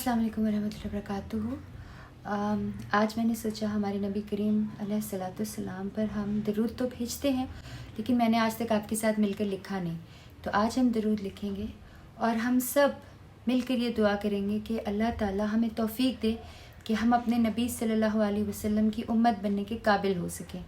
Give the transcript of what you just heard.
अस्सलाम वालेकुम वरहमतुल्लाहि वबरकातुहू। आज मैंने सोचा हमारे नबी करीम अलैहिस्सलाम पर हम दरूद तो भेजते हैं, लेकिन मैंने आज तक आपके साथ मिलकर लिखा नहीं। तो आज हम दरूद लिखेंगे और हम सब मिलकर ये दुआ करेंगे कि अल्लाह ताला हमें तौफीक दे कि हम अपने नबी सल्लल्लाहु अलैहि वसल्लम की उम्मत बनने के काबिल हो सकें।